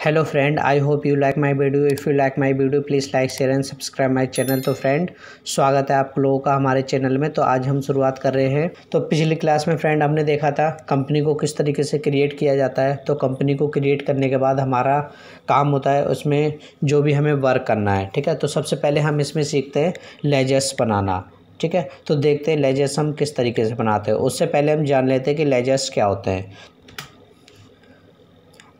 Hello friend, I hope you like my video. If you like my video please like share and subscribe my channel. तो friend, स्वागत है आप लोगों का हमारे चैनल में। तो आज हम शुरुआत कर रहे हैं। तो पिछली क्लास में फ्रेंड हमने देखा था कंपनी को किस तरीके से क्रिएट किया जाता है। तो कंपनी को क्रिएट करने के बाद हमारा काम होता है उसमें जो भी हमें वर्क करना है, ठीक है। तो सबसे पहले हम इसमें सीखते हैं लेजर्स बनाना, ठीक है। तो देखते हैं लेजर्स हम किस तरीके से बनाते हैं। उससे पहले हम जान लेते हैं कि लेजर्स क्या होते हैं।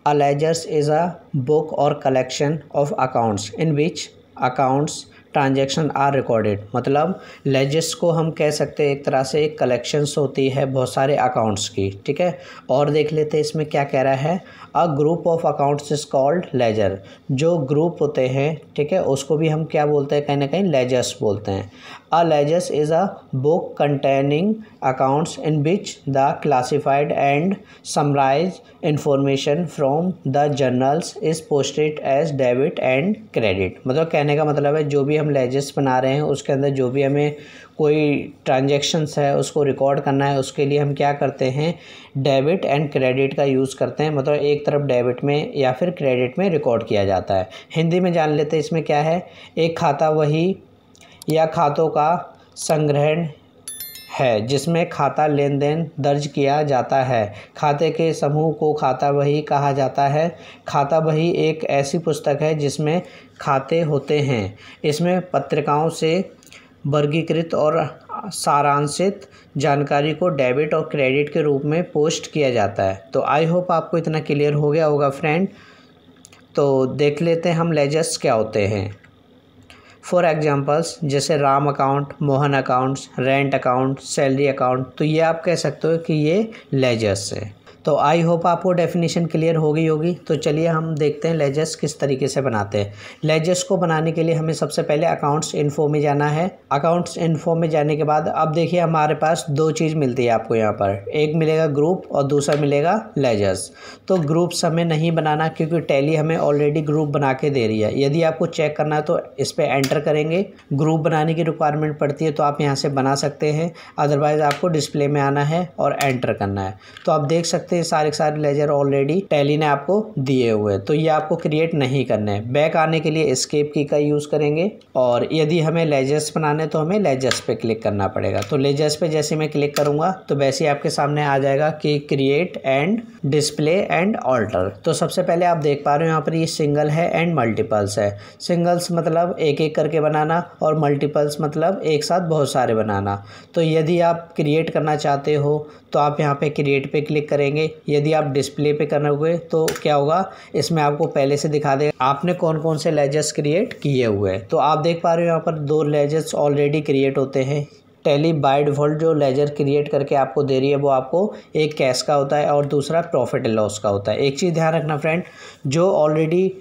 A ledger is a book or collection of accounts in which accounts transaction are recorded. मतलब लेजर्स को हम कह सकते हैं एक तरह से एक कलेक्शंस होती है बहुत सारे अकाउंट्स की, ठीक है। और देख लेते हैं इसमें क्या कह रहा है। A group of accounts is called laser. जो ग्रुप होते हैं, ठीक है, उसको भी हम क्या बोलते हैं, कहीं ना कहीं लेजर्स बोलते हैं। A ledgers is a book containing accounts in which the classified and summarise information from the journals is posted as debit and credit. मतलब कहने का मतलब है जो भी हम लेजर्स बना रहे हैं उसके अंदर जो भी हमें कोई ट्रांजैक्शंस है उसको रिकॉर्ड करना है, उसके लिए हम क्या करते हैं, डेबिट एंड क्रेडिट का यूज़ करते हैं। मतलब एक तरफ डेबिट में या फिर क्रेडिट में रिकॉर्ड किया जाता है। हिंदी में जान लेते हैं इसमें क्या है। एक खाता वही या खातों का संग्रहण है जिसमें खाता लेन देन दर्ज किया जाता है। खाते के समूह को खाता बही कहा जाता है। खाता बही एक ऐसी पुस्तक है जिसमें खाते होते हैं। इसमें पत्रिकाओं से वर्गीकृत और सारांशित जानकारी को डेबिट और क्रेडिट के रूप में पोस्ट किया जाता है। तो आई होप आपको इतना क्लियर हो गया होगा फ्रेंड। तो देख लेते हैं हम लेजर्स क्या होते हैं। फॉर एग्जांपल्स जैसे Ram account, Mohan accounts, rent account, salary account. तो ये आप कह सकते हो कि ये लेजर्स है। तो आई होप आपको डेफिनेशन क्लियर हो गई होगी। तो चलिए हम देखते हैं लेजर्स किस तरीके से बनाते हैं। लेजर्स को बनाने के लिए हमें सबसे पहले अकाउंट्स इन्फो में जाना है। अकाउंट्स इन्फो में जाने के बाद अब देखिए हमारे पास दो चीज़ मिलती है आपको यहाँ पर। एक मिलेगा ग्रुप और दूसरा मिलेगा लेजर्स। तो ग्रुप्स हमें नहीं बनाना क्योंकि टैली हमें ऑलरेडी ग्रुप बना के दे रही है। यदि आपको चेक करना है तो इस पर एंटर करेंगे। ग्रुप बनाने की रिक्वायरमेंट पड़ती है तो आप यहाँ से बना सकते हैं, अदरवाइज़ आपको डिस्प्ले में आना है और एंटर करना है। तो आप देख सकते हैं सारे लेजर ऑलरेडी टैली ने आपको दिए हुए हैं। तो ये आपको क्रिएट नहीं करने हैं। बैक आने के लिए एस्केप की का यूज़ करेंगे और यदि हमें लेजर्स बनाने तो हमें लेजर्स पे क्लिक करना पड़ेगा। तो लेजर्स पे जैसे मैं क्लिक करूंगा तो वैसे ही आपके सामने आ जाएगा कि create and display and alter. तो सबसे पहले आप देख पा रहे हो यहाँ पर ये सिंगल है एंड मल्टीपल्स है। सिंगल्स मतलब एक एक करके बनाना और मल्टीपल्स मतलब एक साथ बहुत सारे बनाना। तो यदि आप क्रिएट करना चाहते हो तो आप यहाँ पे क्रिएट पे क्लिक करेंगे। यदि आप डिस्प्ले पे करोगे तो क्या होगा, इसमें आपको पहले से दिखा देगा आपने कौन कौन से लेजर्स क्रिएट किए हुए हैं। तो आप देख पा रहे हो यहाँ पर दो लेजर्स ऑलरेडी क्रिएट होते हैं। टैली बाय डिफ़ॉल्ट जो लेजर क्रिएट करके आपको दे रही है वो आपको एक कैश का होता है और दूसरा प्रॉफिट एंड लॉस का होता है। एक चीज़ ध्यान रखना फ्रेंड, जो ऑलरेडी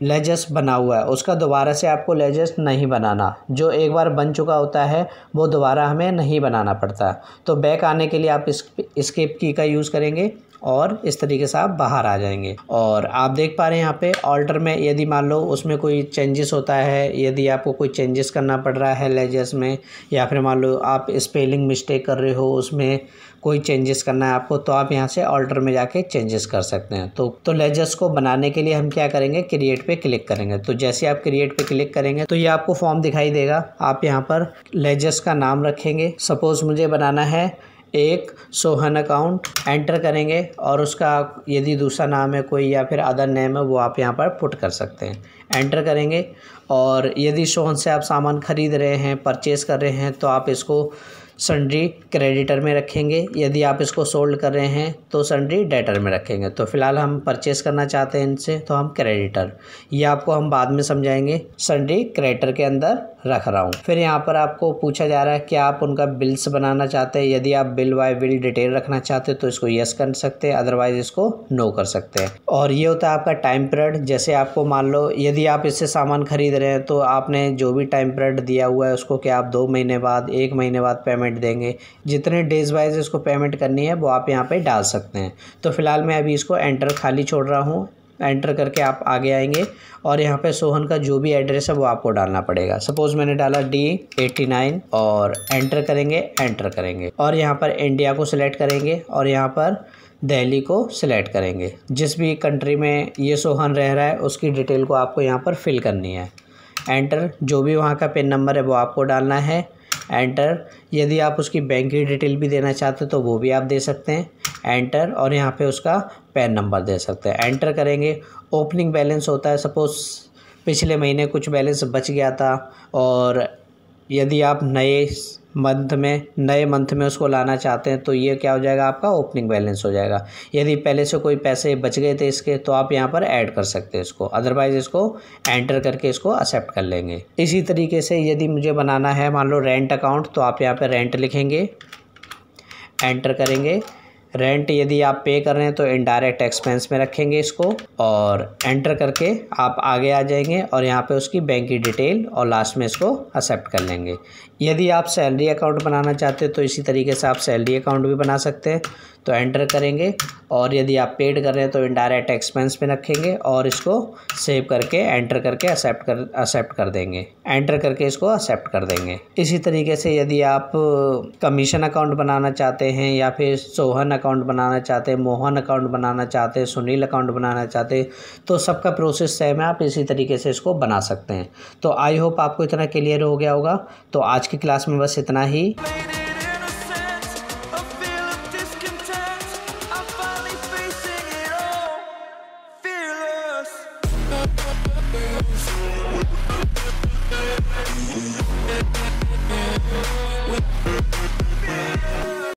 लेजर्स बना हुआ है उसका दोबारा से आपको लेजर्स नहीं बनाना। जो एक बार बन चुका होता है वो दोबारा हमें नहीं बनाना पड़ता। तो बैक आने के लिए आप एस्केप की का यूज़ करेंगे और इस तरीके से आप बाहर आ जाएंगे। और आप देख पा रहे हैं यहाँ पे ऑल्टर में यदि मान लो उसमें कोई चेंजेस होता है, यदि आपको कोई चेंजेस करना पड़ रहा है लेजर्स में, या फिर मान लो आप स्पेलिंग मिस्टेक कर रहे हो उसमें कोई चेंजेस करना है आपको, तो आप यहाँ से ऑल्टर में जाके चेंजेस कर सकते हैं। तो लेजर्स को बनाने के लिए हम क्या करेंगे, क्रिएट पे क्लिक करेंगे। तो जैसे आप क्रिएट पे क्लिक करेंगे तो ये आपको फॉर्म दिखाई देगा। आप यहाँ पर लेजर्स का नाम रखेंगे। सपोज मुझे बनाना है एक सोहन अकाउंट, एंटर करेंगे और उसका यदि दूसरा नाम है कोई या फिर अदर नेम है वो आप यहाँ पर पुट कर सकते हैं। एंटर करेंगे और यदि सोहन से आप सामान खरीद रहे हैं, परचेज़ कर रहे हैं तो आप इसको सन्ड्री क्रेडिटर में रखेंगे। यदि आप इसको सोल्ड कर रहे हैं तो सन्ड्री डेटर में रखेंगे। तो फिलहाल हम परचेस करना चाहते हैं इनसे तो हम क्रेडिटर, ये आपको हम बाद में समझाएंगे। सन्ड्री क्रेडिटर के अंदर रख रहा हूँ। फिर यहाँ पर आपको पूछा जा रहा है कि आप उनका बिल्स बनाना चाहते हैं। यदि आप बिल बाय बिल डिटेल रखना चाहते हैं तो इसको यस कर सकते हैं, अदरवाइज इसको नो कर सकते हैं। और ये होता है आपका टाइम पीरियड। जैसे आपको मान लो यदि आप इससे सामान खरीद रहे हैं तो आपने जो भी टाइम पीरियड दिया हुआ है उसको क्या आप 2 महीने बाद, 1 महीने बाद पेमेंट देंगे। जितने डेज वाइज इसको पेमेंट करनी है वो आप यहाँ पे डाल सकते हैं। तो फिलहाल मैं अभी इसको एंटर खाली छोड़ रहा हूँ एंटर करके आप आगे आएंगे और यहाँ पे सोहन का जो भी एड्रेस है वो आपको डालना पड़ेगा। सपोज मैंने डाला D89 और एंटर करेंगे और यहाँ पर इंडिया को सिलेक्ट करेंगे और यहाँ पर दिल्ली को सिलेक्ट करेंगे। जिस भी कंट्री में ये सोहन रह रहा है उसकी डिटेल को आपको यहाँ पर फिल करनी है। एंटर, जो भी वहाँ का पिन नंबर है वो आपको डालना है। एंटर, यदि आप उसकी बैंक की डिटेल भी देना चाहते तो वो भी आप दे सकते हैं। एंटर, और यहाँ पे उसका पैन नंबर दे सकते हैं। एंटर करेंगे। ओपनिंग बैलेंस होता है, सपोज़ पिछले महीने कुछ बैलेंस बच गया था और यदि आप नए मंथ में उसको लाना चाहते हैं तो ये क्या हो जाएगा, आपका ओपनिंग बैलेंस हो जाएगा। यदि पहले से कोई पैसे बच गए थे इसके तो आप यहाँ पर ऐड कर सकते हैं इसको, अदरवाइज़ इसको एंटर करके इसको एक्सेप्ट कर लेंगे। इसी तरीके से यदि मुझे बनाना है मान लो रेंट अकाउंट, तो आप यहाँ पर रेंट लिखेंगे, एंटर करेंगे। रेंट यदि आप पे कर रहे हैं तो इनडायरेक्ट एक्सपेंस में रखेंगे इसको और एंटर करके आप आगे आ जाएंगे और यहाँ पे उसकी बैंक की डिटेल और लास्ट में इसको एक्सेप्ट कर लेंगे। यदि आप सैलरी अकाउंट बनाना चाहते हैं तो इसी तरीके से आप सैलरी अकाउंट भी बना सकते हैं। तो एंटर करेंगे और यदि आप पेड कर रहे हैं तो इनडायरेक्ट एक्सपेंस में रखेंगे और इसको सेव करके एंटर करके एक्सेप्ट कर देंगे। एंटर करके इसको एक्सेप्ट कर देंगे। इसी तरीके से यदि आप कमीशन अकाउंट बनाना चाहते हैं या फिर सोहन अकाउंट बनाना चाहते हैं, मोहन अकाउंट बनाना चाहते हैं, सुनील अकाउंट बनाना चाहते हैं, तो सबका प्रोसेस सेम है, आप इसी तरीके से इसको बना सकते हैं। तो आई होप आपको इतना क्लियर हो गया होगा। तो आज की क्लास में बस इतना ही। Fearless.